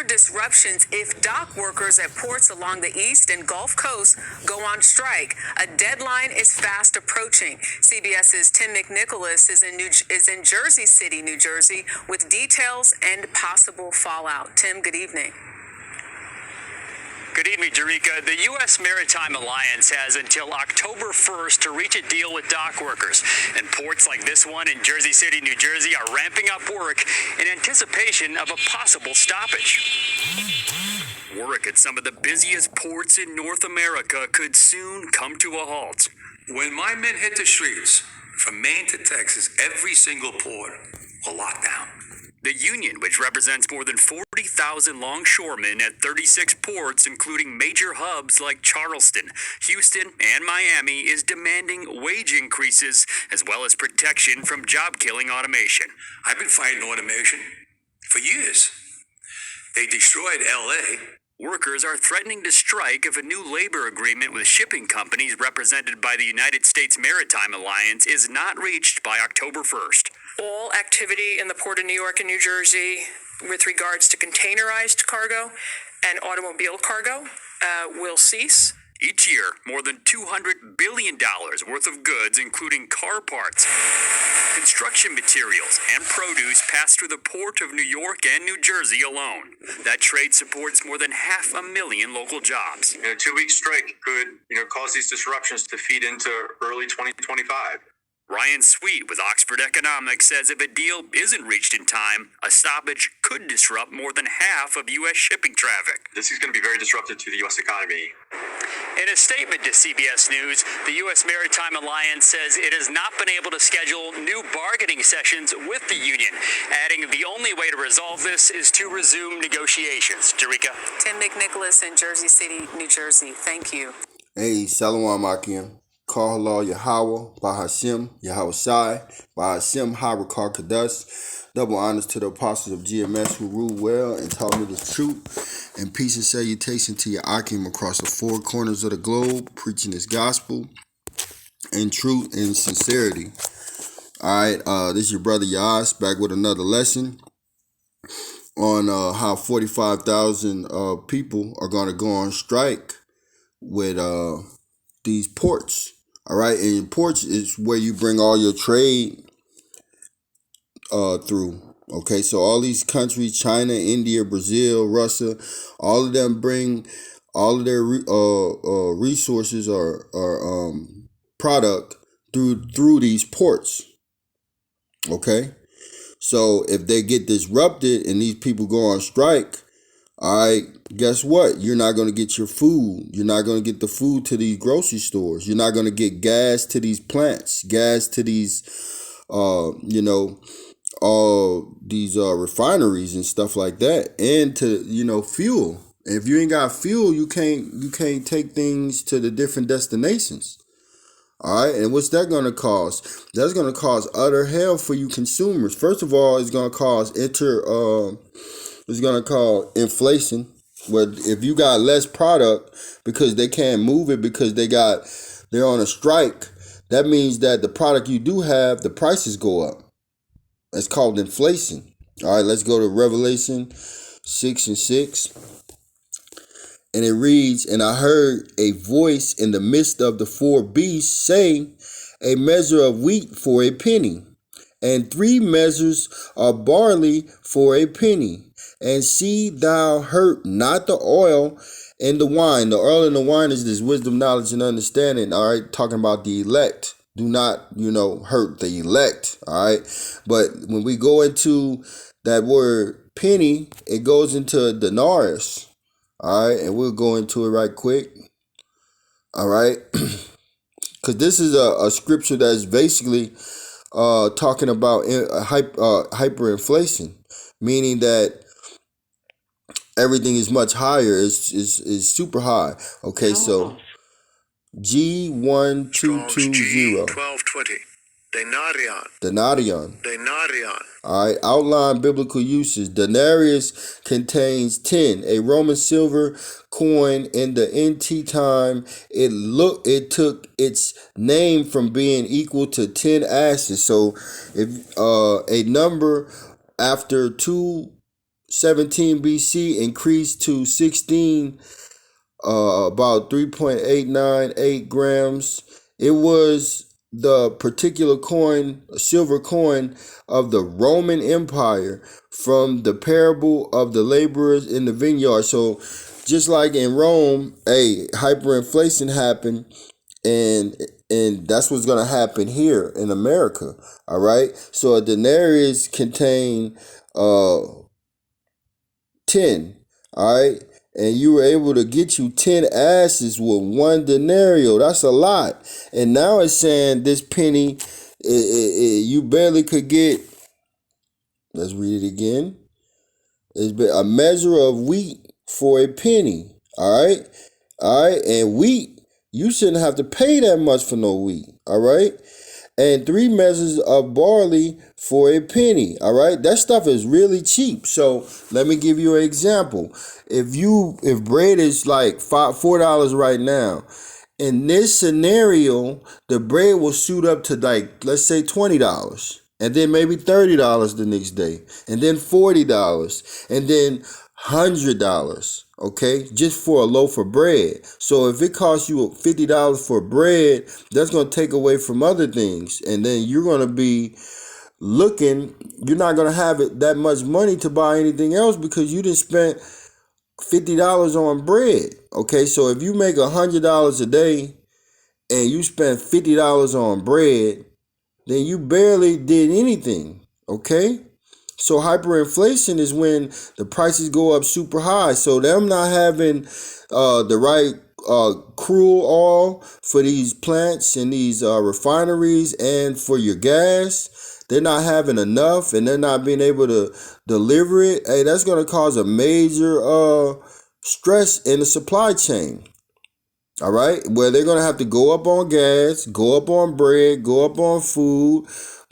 Disruptions if dock workers at ports along the east and Gulf Coast go on strike. A deadline is fast approaching. CBS's Tim McNicholas is in Jersey City, New Jersey, with details and possible fallout. Tim, good evening. Good evening, Jerika. The U.S. Maritime Alliance has until October 1st to reach a deal with dock workers. And ports like this one in Jersey City, New Jersey are ramping up work in anticipation of a possible stoppage. Work at some of the busiest ports in North America could soon come to a halt. When my men hit the streets, from Maine to Texas, every single port will lock down. The union, which represents more than 40,000 longshoremen at 36 ports, including major hubs like Charleston, Houston, and Miami, is demanding wage increases as well as protection from job-killing automation. I've been fighting automation for years. They destroyed L.A. Workers are threatening to strike if a new labor agreement with shipping companies represented by the United States Maritime Alliance is not reached by October 1st. All activity in the Port of New York and New Jersey with regards to containerized cargo and automobile cargo will cease. Each year, more than $200 billion worth of goods, including car parts, construction materials, and produce pass through the Port of New York and New Jersey alone. That trade supports more than 500,000 local jobs. A 2-week strike could, cause these disruptions to feed into early 2025. Ryan Sweet with Oxford Economics says if a deal isn't reached in time, a stoppage could disrupt more than half of U.S. shipping traffic. This is going to be very disruptive to the U.S. economy. In a statement to CBS News, the U.S. Maritime Alliance says it has not been able to schedule new bargaining sessions with the union, adding the only way to resolve this is to resume negotiations. Jerika. Tim McNicholas in Jersey City, New Jersey. Thank you. Hey, Shalom Akim. Call halal Yahweh, Bahashem, Yahweh Shai, Bahashem, Harakar Kadas. Double honors to the apostles of GMS who ruled well and taught me the truth. And peace and salutation to your Akim across the four corners of the globe, preaching his gospel in truth and sincerity. All right, this is your brother Yas back with another lesson on how 45,000 people are going to go on strike with these ports. All right, and ports is where you bring all your trade through. Okay, so all these countries, China, India, Brazil, Russia, all of them bring all of their resources or product through these ports. Okay, so if they get disrupted and these people go on strike, all right, guess what? You're not going to get your food. You're not going to get the food to these grocery stores. You're not going to get gas to these plants, gas to these, all these refineries and stuff like that, and to, fuel. And if you ain't got fuel, you can't take things to the different destinations. All right, and what's that going to cause? That's going to cause utter hell for you consumers. First of all, it's going to cause it's going to cause inflation. Where if you got less product because they can't move it because they're on a strike, that means that the product you do have, the prices go up. That's called inflation. All right, let's go to Revelation 6:6. And it reads, "And I heard a voice in the midst of the four beasts saying, a measure of wheat for a penny, and 3 measures of barley for a penny. And see thou hurt not the oil and the wine." The oil and the wine is this wisdom, knowledge, and understanding. All right, talking about the elect. Do not, hurt the elect. All right, but when we go into that word penny, it goes into denarius. All right, and we'll go into it right quick. All right, because this is a scripture that's basically talking about hyperinflation, meaning that everything is much higher. Is super high. Okay, so G1220. 1220. Denarion. Denarion. All right, outline biblical uses. Denarius contains 10. A Roman silver coin in the NT time. It took its name from being equal to 10 asses. So if a number after 2 17 BC increased to 16, about 3.898 grams. It was the particular coin, silver coin of the Roman Empire from the parable of the laborers in the vineyard. So just like in Rome, hyperinflation happened, and that's what's going to happen here in America. All right. So a denarius contained 10. All right. And you were able to get you 10 asses with 1 denario. That's a lot. And now it's saying this penny, you barely could get, let's read it again. It's been a measure of wheat for a penny. All right. All right. And wheat, you shouldn't have to pay that much for no wheat. All right. And 3 measures of barley for a penny. All right. That stuff is really cheap. So let me give you an example. If bread is like $4 right now, in this scenario, the bread will shoot up to, like, let's say $20, and then maybe $30 the next day, and then $40, and then $100. Okay, just for a loaf of bread. So if it costs you $50 for bread, that's going to take away from other things, and then you're going to be looking. You're not going to have it that much money to buy anything else because you didn't spend $50 on bread. Okay, so if you make $100 a day and you spend $50 on bread, then you barely did anything. Okay, so hyperinflation is when the prices go up super high. So them not having the right crude oil for these plants and these refineries and for your gas, they're not having enough, and they're not being able to deliver it. Hey, that's going to cause a major stress in the supply chain. All right, where they're going to have to go up on gas, go up on bread, go up on food,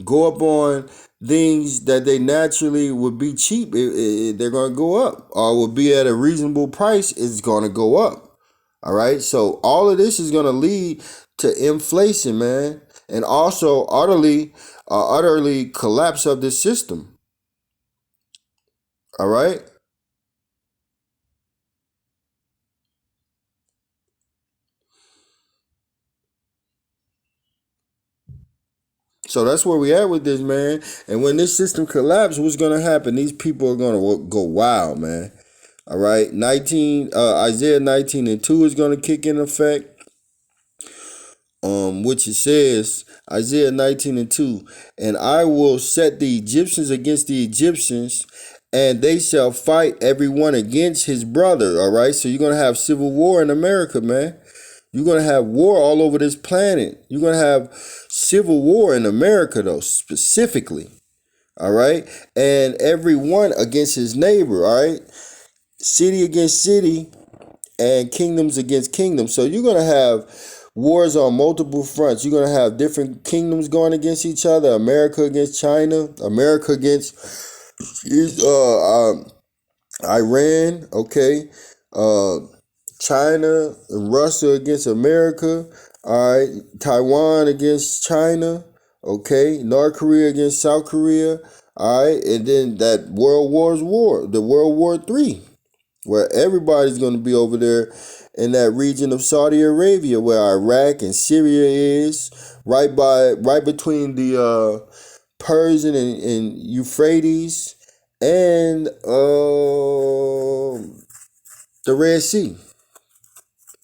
go up on things that they naturally would be cheap. They're going to go up, or would be at a reasonable price. It's going to go up. All right, so all of this is going to lead to inflation, man, and also utterly collapse of the system. All right. So that's where we at with this, man. And when this system collapses, what's going to happen? These people are going to go wild, man. All right. Isaiah 19:2 is going to kick in effect. Which it says, Isaiah 19:2, and I will set the Egyptians against the Egyptians, and they shall fight everyone against his brother. All right. So you're going to have civil war in America, man. You're going to have war all over this planet. You're going to have civil war in America, though, specifically. All right. And everyone against his neighbor. All right. City against city and kingdoms against kingdoms. So you're going to have wars on multiple fronts. You're going to have different kingdoms going against each other. America against China. America against Iran. Okay. China and Russia against America. All right. Taiwan against China. Okay. North Korea against South Korea. All right. And then that World War, the World War III, where everybody's going to be over there in that region of Saudi Arabia, where Iraq and Syria is, right between the Persian and Euphrates and the Red Sea.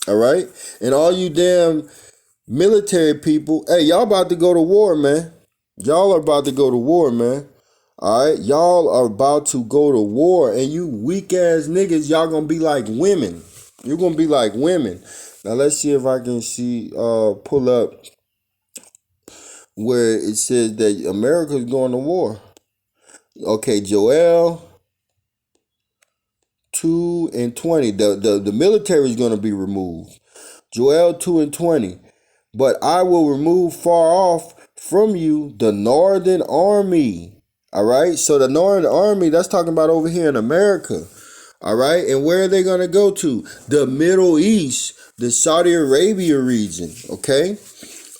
All right. And all you damn military people, hey, y'all about to go to war, man. Y'all are about to go to war, man. All right. Y'all are about to go to war, and you weak ass niggas, y'all gonna be like women. You're gonna be like women. Now let's see if I can pull up where it says that America's going to war. Okay, Joel 2:20. The military is gonna be removed. Joel 2:20. But I will remove far off from you the northern army. All right. So the northern army, that's talking about over here in America. All right. And where are they going to go to? The Middle East, the Saudi Arabia region. Okay.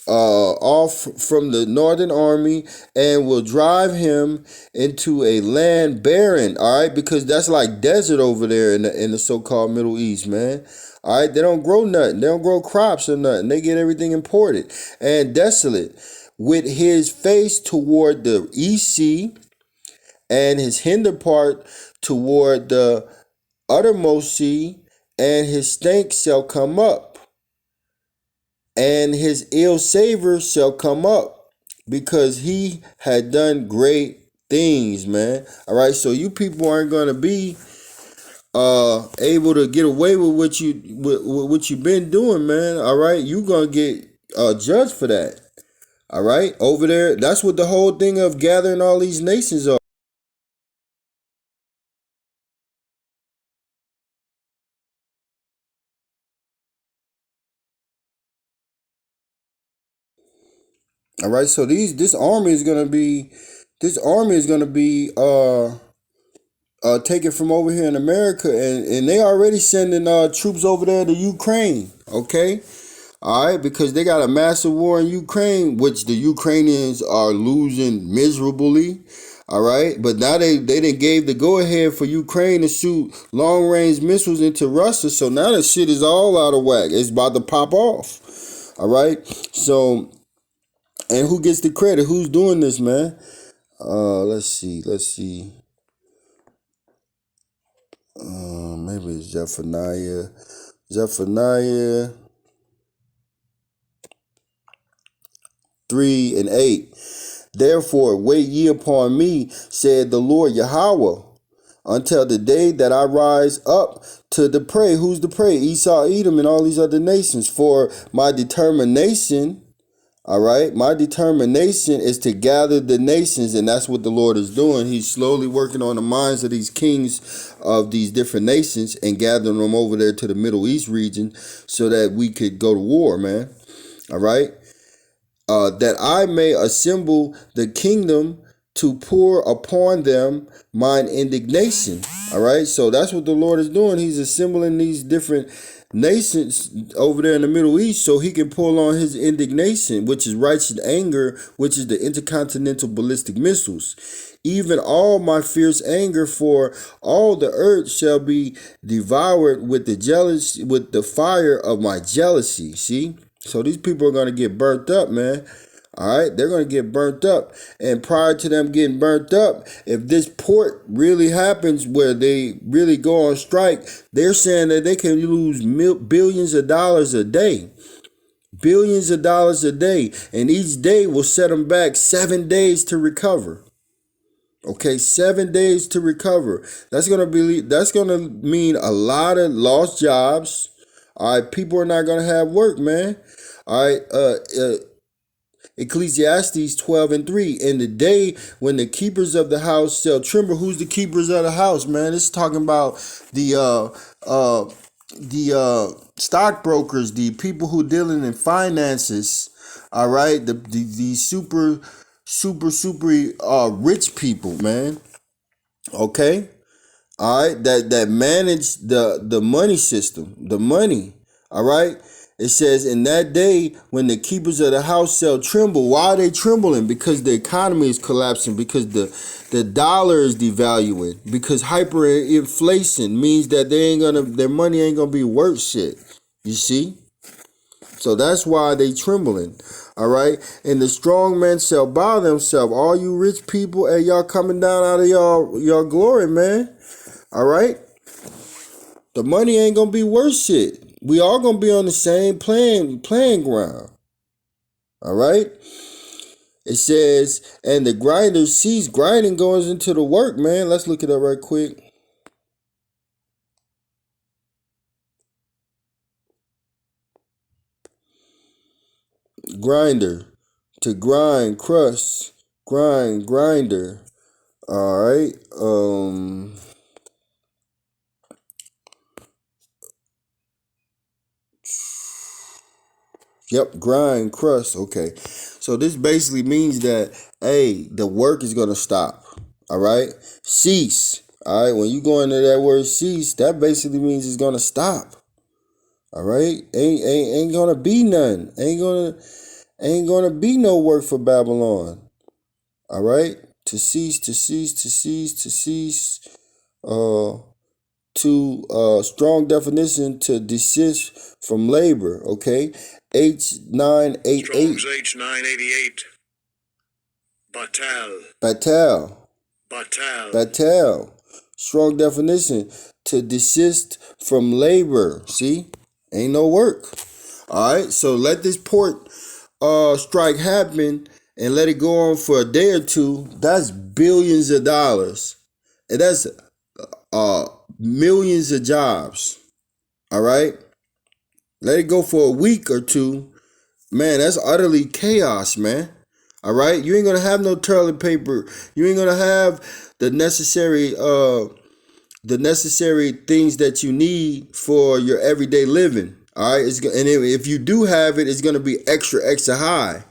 off from the northern army and will drive him into a land barren. All right, because that's like desert over there in the so-called Middle East, man. All right, they don't grow nothing. They don't grow crops or nothing. They get everything imported and desolate, with his face toward the east sea and his hinder part toward the uttermost sea, and his stank shall come up, and his ill savor shall come up, because he had done great things, man. All right, so you people aren't gonna be able to get away with what you've been doing, man. All right, you gonna get judged for that. All right, over there, that's what the whole thing of gathering all these nations are. All right, so this army is gonna be taken from over here in America, and they already sending troops over there to Ukraine. Okay, all right, because they got a massive war in Ukraine, which the Ukrainians are losing miserably. All right, but now they didn't gave the go ahead for Ukraine to shoot long range missiles into Russia, so now the shit is all out of whack. It's about to pop off. All right, so. And who gets the credit? Who's doing this, man? Let's see. Maybe it's Zephaniah. Zephaniah 3:8. Therefore, wait ye upon me, said the Lord Yahweh, until the day that I rise up to the prey. Who's the prey? Esau, Edom, and all these other nations. For my determination. All right, my determination is to gather the nations, and that's what the Lord is doing. He's slowly working on the minds of these kings of these different nations and gathering them over there to the Middle East region so that we could go to war, man. All right, that I may assemble the kingdom to pour upon them mine indignation. All right, so that's what the Lord is doing. He's assembling these different nations over there in the Middle East so he can pull on his indignation, which is righteous anger, which is the intercontinental ballistic missiles. Even all my fierce anger, for all the earth shall be devoured with the fire of my jealousy. See, so these people are going to get burnt up, man. All right, they're going to get burnt up. And prior to them getting burnt up, if this port really happens where they really go on strike, they're saying that they can lose billions of dollars a day. Billions of dollars a day. And each day will set them back 7 days to recover. Okay, 7 days to recover. That's going to mean a lot of lost jobs. All right, people are not going to have work, man. All right, Ecclesiastes 12:3. In the day when the keepers of the house shall tremble. Who's the keepers of the house, man? It's talking about the stockbrokers, the people who dealing in finances. All right, the super rich people, man. Okay, all right, that manage the money system, the money. All right. It says, in that day when the keepers of the house shall tremble. Why are they trembling? Because the economy is collapsing, because the dollar is devaluing, because hyperinflation means that their money ain't gonna be worth shit. You see? So that's why they trembling. All right. And the strong men shall bow themselves. All you rich people, and y'all coming down out of y'all glory, man. All right. The money ain't gonna be worth shit. We all gonna be on the same playing ground. All right. It says, and the grinder cease grinding, goes into the work, man. Let's look it up right quick. Grinder, to grind, crush, grinder. All right. Yep, grind, crush. Okay. So this basically means that, hey, the work is going to stop. All right. Cease. All right. When you go into that word cease, that basically means it's going to stop. All right. Ain't going to be none. Ain't going to Ain't gonna be no work for Babylon. All right? To cease, to cease, to cease, to cease. To strong definition to desist from labor. Okay? H988. Strong's H988. Batal. Strong definition to desist from labor. See? Ain't no work. All right? So let this port strike happen and let it go on for a day or two. That's billions of dollars. And that's millions of jobs. All right? Let it go for a week or two. Man, that's utterly chaos, man. All right? You ain't going to have no toilet paper. You ain't going to have the necessary things that you need for your everyday living. All right? And if you do have it, it's going to be extra high.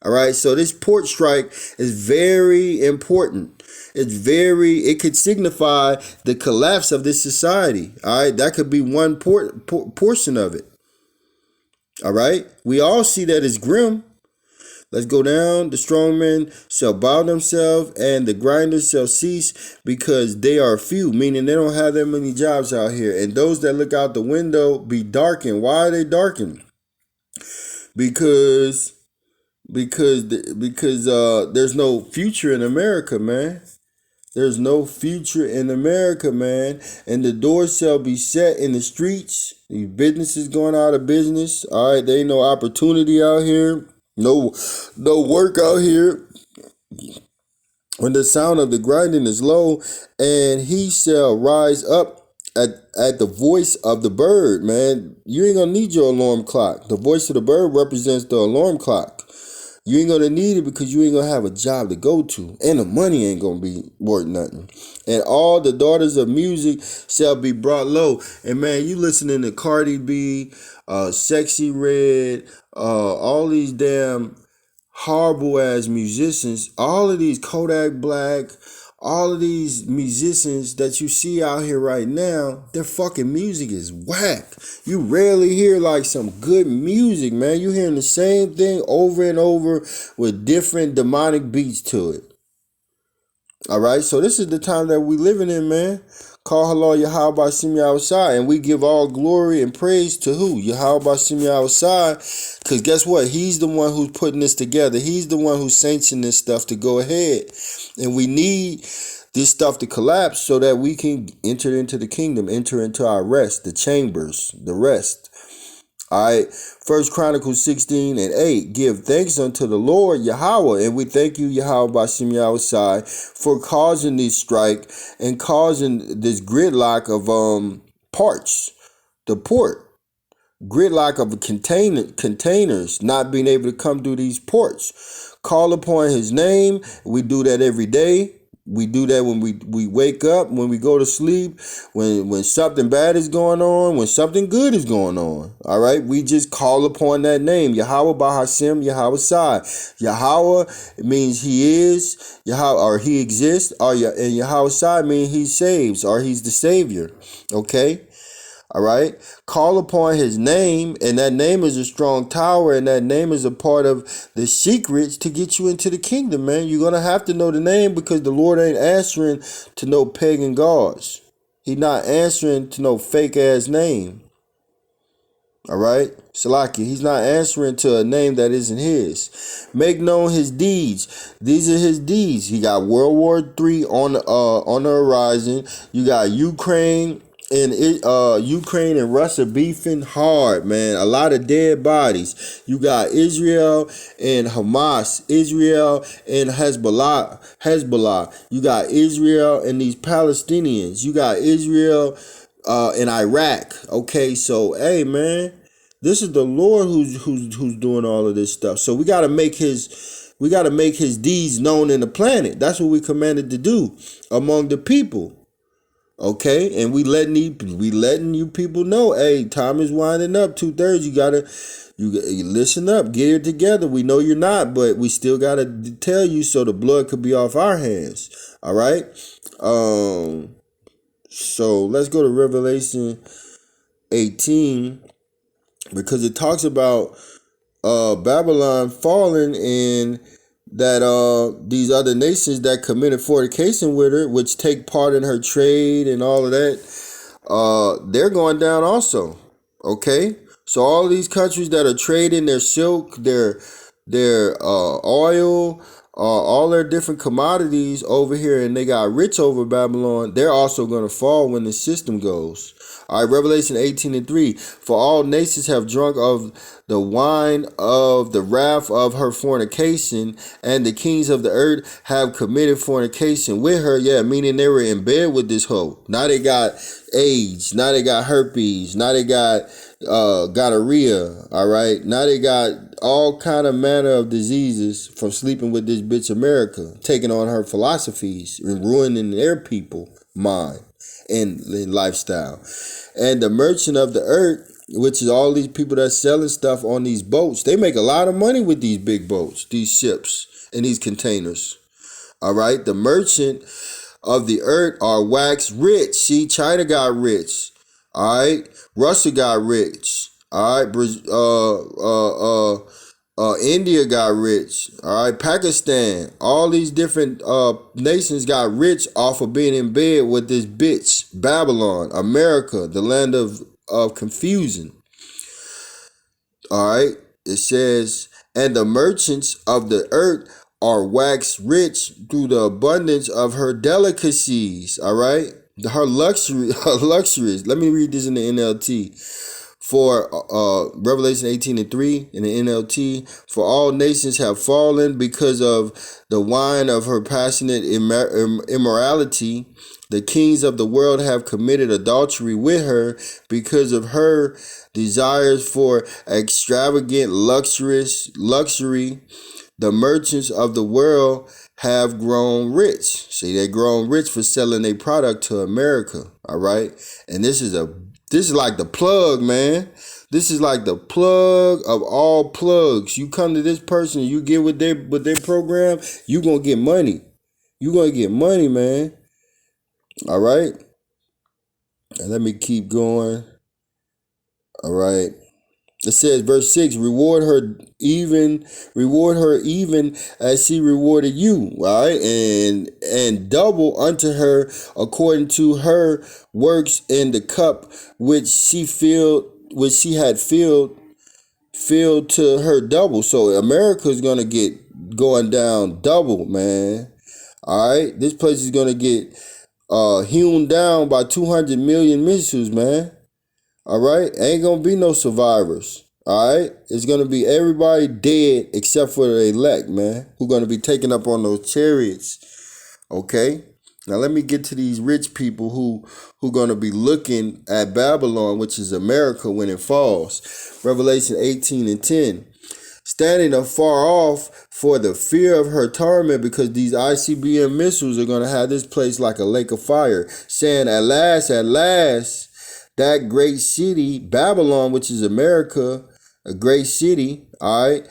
All right? So this port strike is very important. It could signify the collapse of this society. All right? That could be one portion of it. All right? We all see that as grim. Let's go down. The strong men shall bow themselves, and the grinders shall cease, because they are few, meaning they don't have that many jobs out here. And those that look out the window be darkened. Why are they darkened? Because there's no future in America, man. There's no future in America, man. And the doors shall be set in the streets. These businesses going out of business. All right, there ain't no opportunity out here. No work out here. When the sound of the grinding is low, and he shall rise up at the voice of the bird, man. You ain't gonna need your alarm clock. The voice of the bird represents the alarm clock. You ain't gonna need it because you ain't gonna have a job to go to, and the money ain't gonna be worth nothing. And all the daughters of music shall be brought low. And man, you listening to Cardi B, Sexy Red, all these damn horrible ass musicians, all of these Kodak Black, all of these musicians that you see out here right now, their fucking music is whack. You rarely hear like some good music, man. You hearing the same thing over and over with different demonic beats to it. All right, so this is the time that we living in, man. Call halal Yahweh Bashim Yahushai, and we give all glory and praise to who? Yahweh Bashim Yahushai, because guess what? He's the one who's putting this together. He's the one who's sanctioning this stuff to go ahead. And we need this stuff to collapse so that we can enter into the kingdom, enter into our rest, the chambers, the rest. All right, 1 Chronicles 16:8. Give thanks unto the Lord Yahweh, and we thank you, Yahweh Bashim Yahushai, for causing this strike and causing this gridlock of parts, the port, gridlock of containers not being able to come through these ports. Call upon His name. We do that every day. We do that when we wake up, when we go to sleep, when something bad is going on, when something good is going on. All right, we just call upon that name, Yahweh Bahashim Yahushai. Yahweh means He is, Yahweh, or He exists, and Yahushai means He saves, or He's the Savior. Okay. All right. Call upon His name, and that name is a strong tower, and that name is a part of the secrets to get you into the kingdom, man. You're going to have to know the name, because the Lord ain't answering to no pagan gods. He's not answering to no fake ass name. All right. Salaki, He's not answering to a name that isn't His. Make known His deeds. These are His deeds. He got World War III on the horizon. You got Ukraine and Russia beefing hard, man. A lot of dead bodies. You got Israel and Hamas, Israel and Hezbollah. You got Israel and these Palestinians. You got Israel and Iraq. Okay, so hey, man, this is the Lord who's doing all of this stuff. So we gotta make His deeds known in the planet. That's what we commanded to do among the people. Okay, and we letting you people know, hey, time is winding up. 2/3. You listen up, get it together. We know you're not, but we still gotta tell you so the blood could be off our hands. All right. So let's go to Revelation 18, because it talks about Babylon fallen, and that these other nations that committed fornication with her, which take part in her trade and all of that, they're going down also. Okay, so all these countries that are trading their silk, their oil, all their different commodities over here, and they got rich over Babylon, they're also going to fall when the system goes. All right, Revelation 18:3. For all nations have drunk of the wine of the wrath of her fornication, and the kings of the earth have committed fornication with her. Yeah, meaning they were in bed with this hoe. Now they got AIDS. Now they got herpes. Now they got gonorrhea. All right. Now they got all kind of manner of diseases from sleeping with this bitch America, taking on her philosophies and ruining their people mind and lifestyle. And the merchant of the earth, which is all these people that's selling stuff on these boats, they make a lot of money with these big boats, these ships, and these containers. All right. The merchant of the earth are waxed rich. See, China got rich. All right. Russia got rich. All right. India got rich. All right. Pakistan. All these different nations got rich off of being in bed with this bitch Babylon, America, the land of confusion. All right. It says, and the merchants of the earth are waxed rich through the abundance of her delicacies. All right. Her luxuries. Let me read this in the NLT. For Revelation 18:3 in the NLT, for all nations have fallen because of the wine of her passionate immorality. The kings of the world have committed adultery with her because of her desires for extravagant luxury. The merchants of the world have grown rich. See, they grown rich for selling their product to America. All right. And this is like the plug, man. This is like the plug of all plugs. You come to this person, you get with their program, you gonna get money. You gonna get money, man. All right. And let me keep going. All right. It says, verse 6, reward her even as she rewarded you, all right, and double unto her according to her works in the cup which she had filled to her double. So America's gonna get going down double, man. All right, this place is gonna get hewn down by 200 million missiles, man. All right, ain't gonna be no survivors. All right, it's gonna be everybody dead except for the elect, man, who gonna be taken up on those chariots. Okay, now let me get to these rich people who gonna be looking at Babylon, which is America, when it falls. Revelation 18:10. Standing afar off for the fear of her torment, because these ICBM missiles are gonna have this place like a lake of fire, saying, at last, that great city, Babylon, which is America, a great city, all right,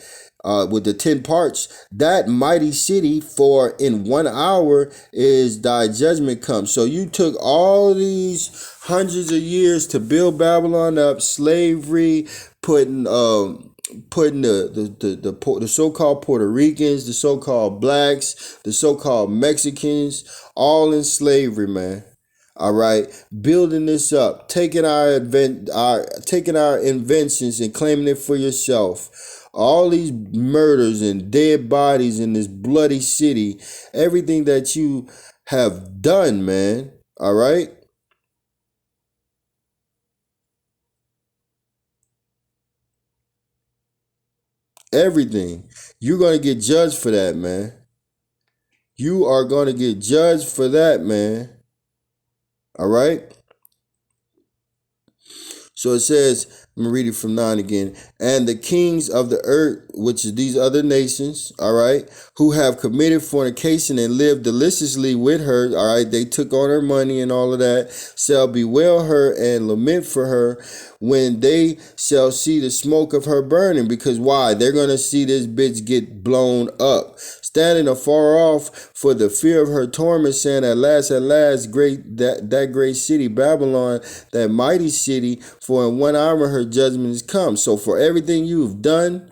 with the 10 parts, that mighty city, for in 1 hour is thy judgment come. So you took all these hundreds of years to build Babylon up, slavery, putting the so-called Puerto Ricans, the so-called blacks, the so-called Mexicans, all in slavery, man. All right, building this up, taking our inventions and claiming it for yourself. All these murders and dead bodies in this bloody city, everything that you have done, man. All right. Everything. You're going to get judged for that, man. You are going to get judged for that, man. All right. So it says, I'm going to read it from 9 again. And the kings of the earth, which is these other nations, all right, who have committed fornication and lived deliciously with her, all right, they took on her money and all of that, shall bewail her and lament for her when they shall see the smoke of her burning. Because why? They're going to see this bitch get blown up. Standing afar off for the fear of her torment, saying, at last, great that great city, Babylon, that mighty city, for in 1 hour her judgment is come. So for everything you've done,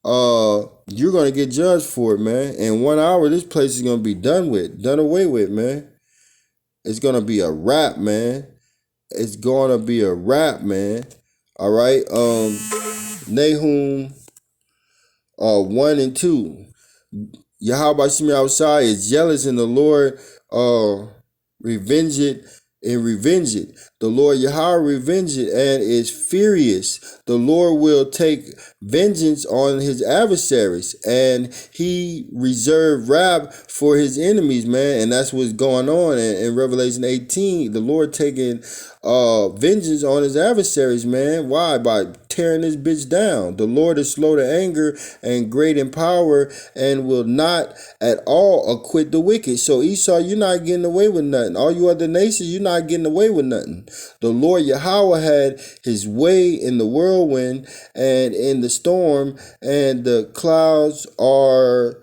you're gonna get judged for it, man. In 1 hour, this place is gonna be done away with, man. It's gonna be a wrap, man. It's gonna be a wrap, man. All right. Nahum 1 and 2. Yahweh Shemi outside is jealous, and the Lord revenge it. The Lord Yahweh revenge it and is furious. The Lord will take vengeance on his adversaries, and he reserved wrath for his enemies, man. And that's what's going on in Revelation 18. The Lord taking vengeance on his adversaries, man. Why? By tearing this bitch down. The Lord is slow to anger and great in power, and will not at all acquit the wicked. So Esau, you're not getting away with nothing. All you other nations, you're not getting away with nothing. The Lord Yahweh had his way in the whirlwind and in the storm, and the clouds are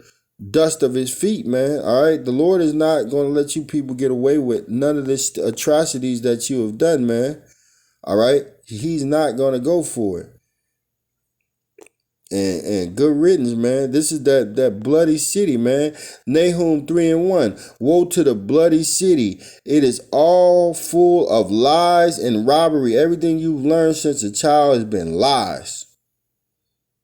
dust of his feet, man. All right. The Lord is not going to let you people get away with none of this atrocities that you have done, man. All right. He's not going to go for it. And good riddance, man. This is that bloody city, man. Nahum 3 and 1. Woe to the bloody city. It is all full of lies and robbery. Everything you've learned since a child has been lies.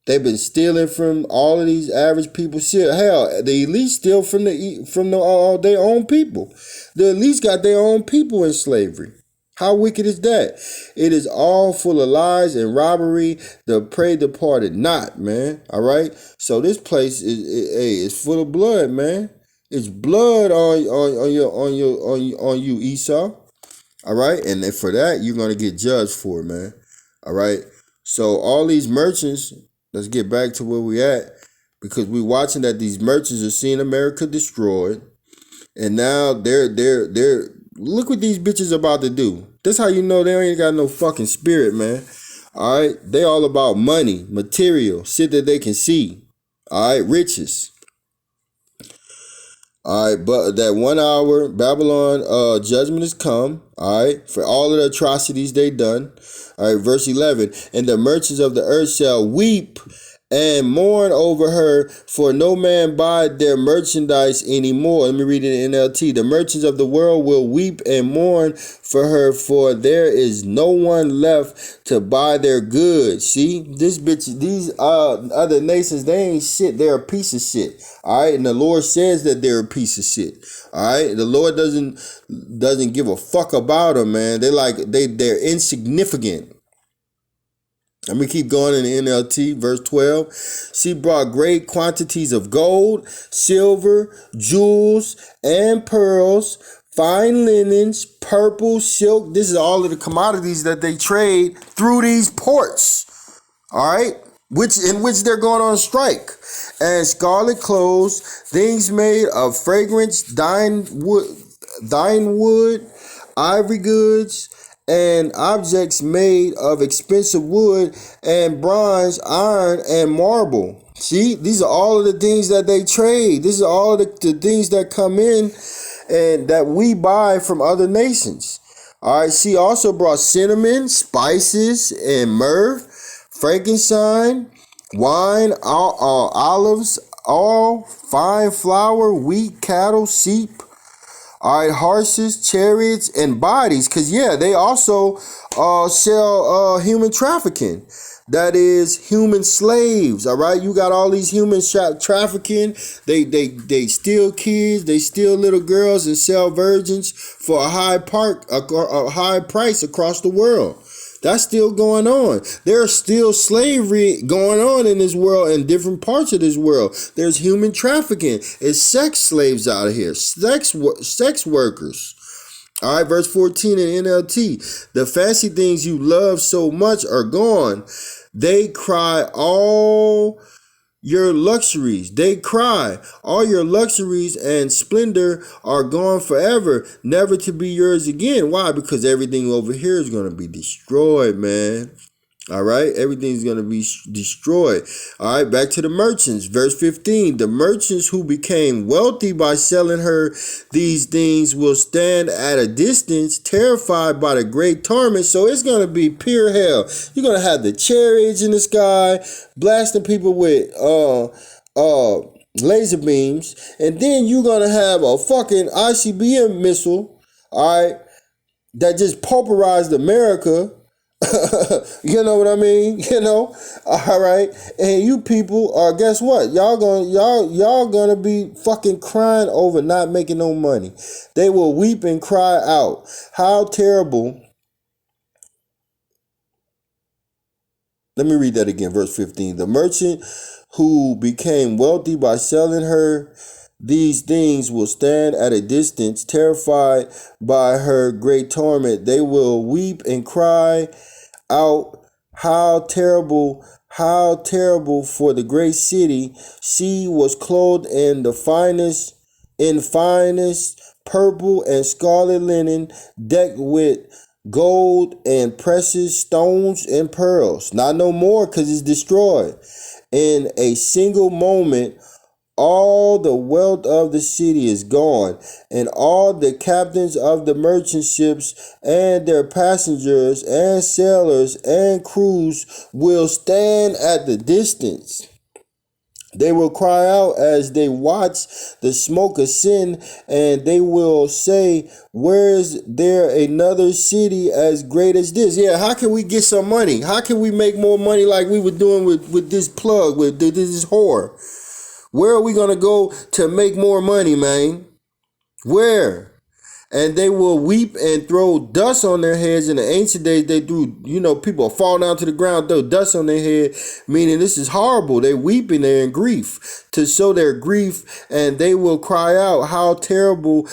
They've been stealing from all of these average people. Shit, hell, the elite steal from their own people. The elites got their own people in slavery. How wicked is that? It is all full of lies and robbery. The prey departed not, man. All right. So this place is full of blood, man. It's blood on you, Esau. All right. And then for that, you're gonna get judged for it, man. All right. So all these merchants. Let's get back to where we at, because we watching that these merchants are seeing America destroyed, and now they're look what these bitches about to do. That's how you know they ain't got no fucking spirit, man. All right, they all about money, material, shit that they can see. All right, riches. All right, but that 1 hour Babylon judgment has come. All right, for all of the atrocities they done. All right, verse 11. And the merchants of the earth shall weep and mourn over her, for no man buy their merchandise anymore. Let me read it in NLT. The merchants of the world will weep and mourn for her, for there is no one left to buy their goods. See, this bitch, these other nations, they ain't shit. They're a piece of shit. All right, and the Lord says that they're a piece of shit. All right, the Lord doesn't give a fuck about them, man. They're insignificant. Let me keep going in the NLT, verse 12. She brought great quantities of gold, silver, jewels, and pearls, fine linens, purple, silk. This is all of the commodities that they trade through these ports. All right, in which they're going on strike. And scarlet clothes, things made of fragrance, dying wood, ivory goods, and objects made of expensive wood and bronze, iron, and marble. See, these are all of the things that they trade. These are all of the things that come in and that we buy from other nations. All right, she also brought cinnamon, spices, and myrrh, frankincense, wine, olives, oil, fine flour, wheat, cattle, sheep. All right, horses, chariots, and bodies. Because, yeah, they also sell human trafficking. That is human slaves. All right, you got all these human trafficking. They steal kids. They steal little girls and sell virgins for a high price across the world. That's still going on. There's still slavery going on in this world, in different parts of this world. There's human trafficking. It's sex slaves out of here. Sex workers. All right, verse 14 in NLT. The fancy things you love so much are gone. They cry all your luxuries. They cry. All your luxuries and splendor are gone forever, never to be yours again. Why? Because everything over here is going to be destroyed, man. All right, everything's going to be destroyed. All right, back to the merchants. Verse 15, the merchants who became wealthy by selling her these things will stand at a distance, terrified by the great torment. So it's going to be pure hell. You're going to have the chariots in the sky, blasting people with laser beams. And then you're going to have a fucking ICBM missile, all right, that just pulverized America. You know what I mean? All right. And you people are, guess what? Y'all gonna be fucking crying over not making no money. They will weep and cry out. How terrible. Let me read that again. Verse 15. The merchant who became wealthy by selling her these things will stand at a distance, terrified by her great torment. They will weep and cry out, how terrible for the great city. She was clothed in the finest purple and scarlet linen, decked with gold and precious stones and pearls. Not no more, because it's destroyed. In a single moment, all the wealth of the city is gone, and all the captains of the merchant ships and their passengers and sailors and crews will stand at the distance. They will cry out as they watch the smoke ascend, and they will say, where is there another city as great as this? Yeah, how can we get some money? How can we make more money like we were doing with this plug, with this whore? Where are we going to go to make more money, man? Where? And they will weep and throw dust on their heads. In the ancient days, they do, people fall down to the ground, throw dust on their head, meaning this is horrible. They're weeping, they're in grief, to show their grief, and they will cry out, how terrible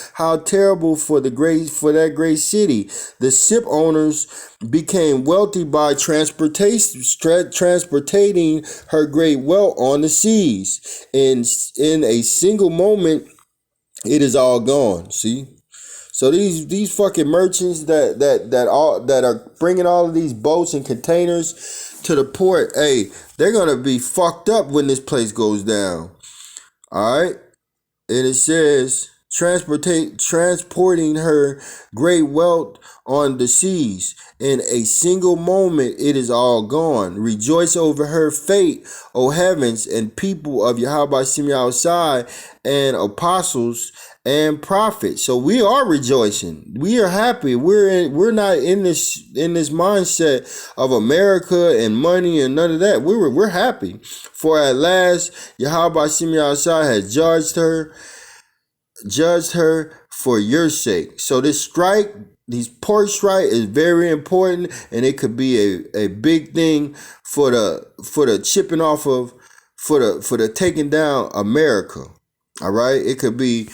for that great city. The ship owners became wealthy by transportating her great wealth on the seas. In a single moment, it is all gone. See? So these fucking merchants that are bringing all of these boats and containers to the port, hey, they're gonna be fucked up when this place goes down. All right, and it says transporting her great wealth on the seas. In a single moment, it is all gone. Rejoice over her fate, O heavens, and people of Yahweh Shem outside, and apostles and prophets. So we are rejoicing. We are happy. We're not in this mindset of America and money and none of that. We're happy. For at last Yahweh Shem outside has judged her for your sake. So this port strike is very important, and it could be a big thing for the chipping off of, for the taking down America. All right, it could be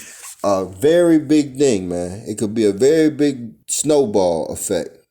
a very big thing, man. It could be a very big snowball effect.